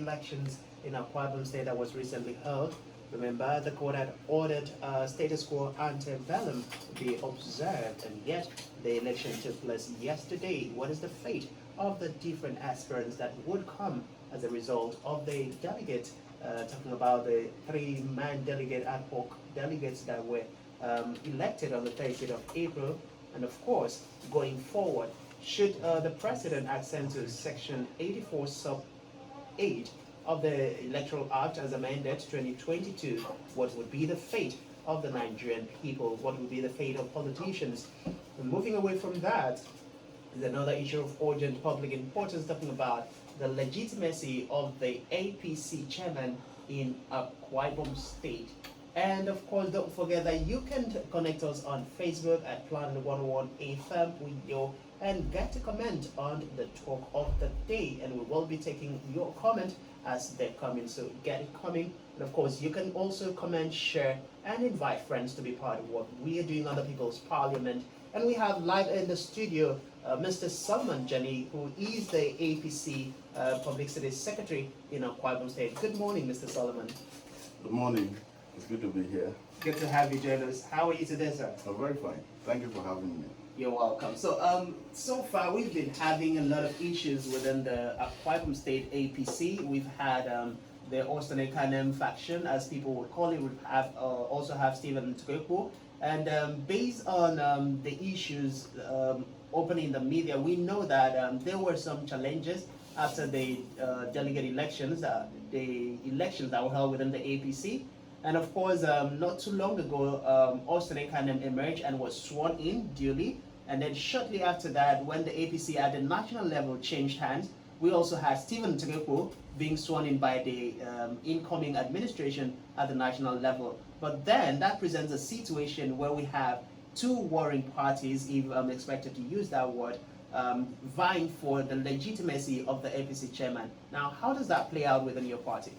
elections in Akwa Ibom State that was recently held. Remember, the court had ordered status quo ante bellum be observed, and yet the election took place yesterday. What is the fate of the different aspirants that would come as a result of the delegate? Talking about the three-man delegate ad hoc delegates that were elected on the 30th of April, and of course, going forward, should the president accede to Section 84 sub 8 of the Electoral Act as amended 2022, what would be the fate of the Nigerian people? What would be the fate of politicians? And moving away from that is another issue of urgent public importance, talking about the legitimacy of the APC chairman in Akwa Ibom State. And of course, don't forget that you can connect us on Facebook at Plan 101 AFM video and get to comment on the talk of the day. And we will be taking your comment as they're coming, so get it coming. And of course, you can also comment, share, and invite friends to be part of what we are doing on the People's Parliament. And we have live in the studio Mr. Solomon Jenny, who is the APC Publicity Secretary in Akwa Ibom State. Good morning, Mr. Solomon. Good morning. It's good to be here. Good to have you join us. How are you today, sir? I'm very fine. Thank you for having me. You're welcome. So, so far we've been having a lot of issues within the Akwa Ibom State APC. We've had the Austin Ekanem faction, as people would call it. We have also have Stephen Ntokwe. And based on the issues opening in the media, we know that there were some challenges after the delegate elections, the elections that were held within the APC. And of course, not too long ago, Austin Ekanem emerged and was sworn in duly. And then shortly after that, when the APC at the national level changed hands, we also had Stephen Ntokwe being sworn in by the incoming administration at the national level. But then that presents a situation where we have two warring parties, if I'm expected to use that word, vying for the legitimacy of the APC chairman. Now, how does that play out within your party?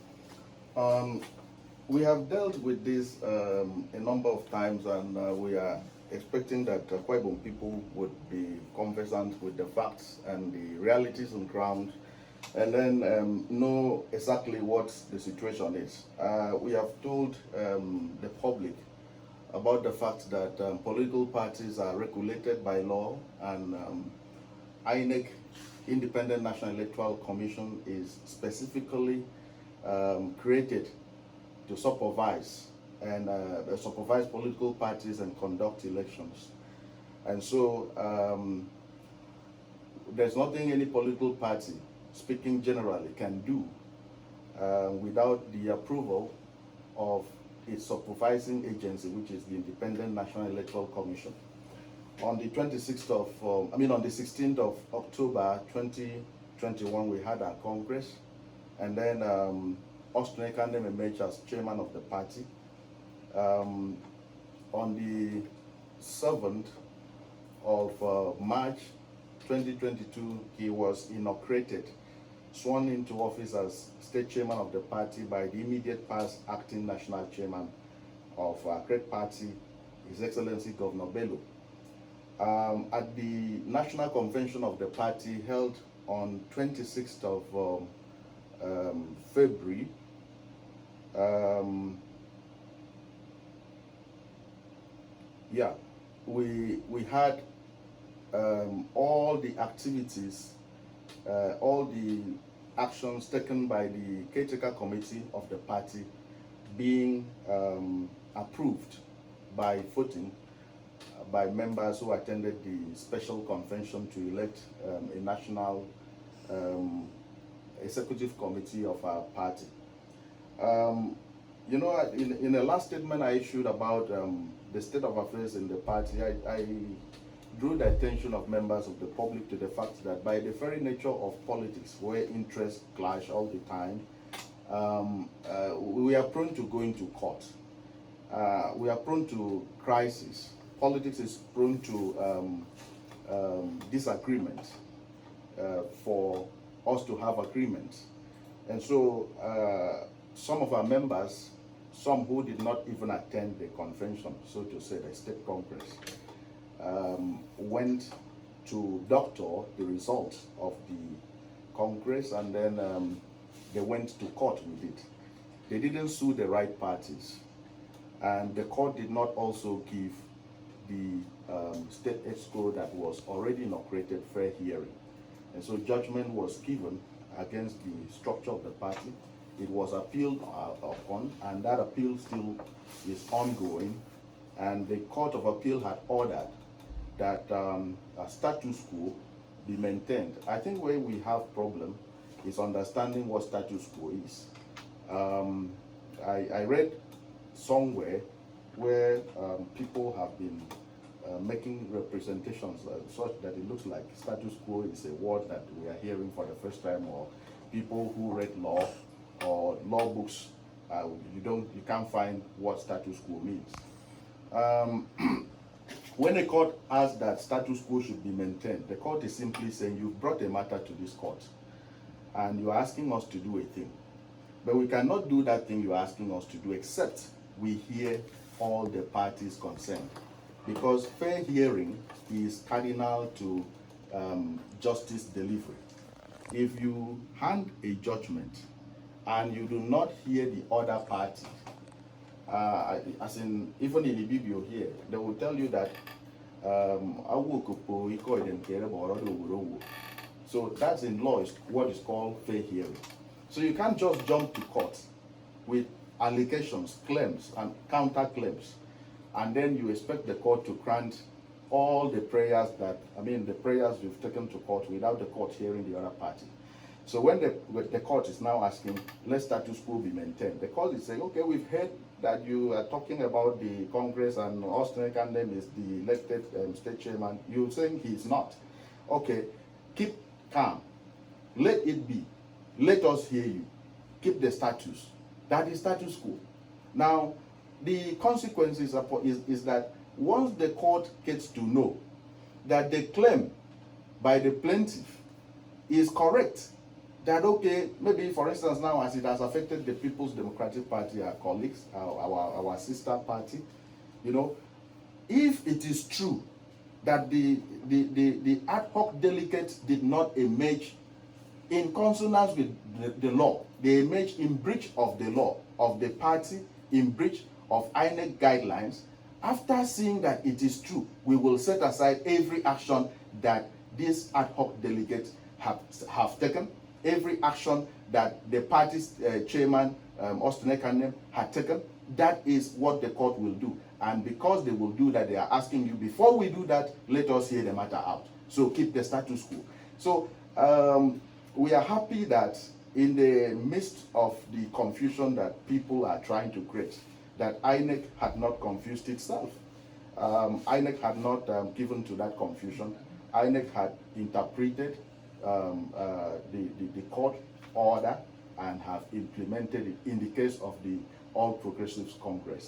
We have dealt with this a number of times, and we are expecting that Akwa Ibom people would be conversant with the facts and the realities on ground, and then know exactly what the situation is. We have told the public about the fact that political parties are regulated by law, and INEC, Independent National Electoral Commission, is specifically created to supervise and supervise political parties and conduct elections. And so there's nothing any political party, speaking generally, can do without the approval of its supervising agency, which is the Independent National Electoral Commission. On the 26th of, on the 16th of October 2021, we had our Congress, and then Austin Ekanem emerged as chairman of the party. On the 7th of March 2022, he was inaugurated, sworn into office as state chairman of the party by the immediate past acting national chairman of our great party, His Excellency Governor Bello. At the national convention of the party held on 26th of February, we had all the activities, all the actions taken by the caretaker committee of the party being approved by voting by members who attended the special convention to elect a national executive committee of our party. In the last statement I issued about the state of affairs in the party, I drew the attention of members of the public to the fact that by the very nature of politics, where interests clash all the time, we are prone to going to court. We are prone to crisis. Politics is prone to disagreement for us to have agreements. And so some of our members, some who did not even attend the convention, so to say, the state congress, went to doctor the result of the congress, and then they went to court with it. They didn't sue the right parties. And the court did not also give the state exco that was already inaugurated fair hearing. And so judgment was given against the structure of the party. It was appealed upon, and that appeal still is ongoing. And the Court of Appeal had ordered that a status quo be maintained. I think where we have problem is understanding what status quo is. I read somewhere where people have been making representations such that it looks like status quo is a word that we are hearing for the first time, or people who read law or law books, you can't find what status quo means. When the court asks that status quo should be maintained, the court is simply saying you've brought a matter to this court and you're asking us to do a thing. But we cannot do that thing you're asking us to do except we hear all the parties concerned. Because fair hearing is cardinal to justice delivery. If you hand a judgment and you do not hear the other party, as in, even in Ibibio here, they will tell you that so that's in law is what is called fair hearing. So you can't just jump to court with allegations, claims, and counterclaims, and then you expect the court to grant all the prayers the prayers you've taken to court without the court hearing the other party. So when the court is now asking, let status quo be maintained, the court is saying, okay, we've heard that you are talking about the Congress and Austin Kandem is the elected state chairman. You're saying he's not. Okay, keep calm. Let it be. Let us hear you. Keep the status. That is status quo. Now, the consequences is that once the court gets to know that the claim by the plaintiff is correct, that okay, maybe for instance now as it has affected the People's Democratic Party, our colleagues, our sister party, if it is true that the ad hoc delegates did not emerge in consonance with the law, they emerged in breach of the law of the party, in breach of INEC guidelines. After seeing that it is true, we will set aside every action that these ad hoc delegates have taken, every action that the party's chairman, Austin Ekanem, had taken. That is what the court will do. And because they will do that, they are asking you, before we do that, let us hear the matter out. So keep the status quo. So we are happy that in the midst of the confusion that people are trying to create, that INEC had not confused itself. INEC had not given to that confusion. INEC had interpreted the court order and have implemented it in the case of the All Progressives Congress.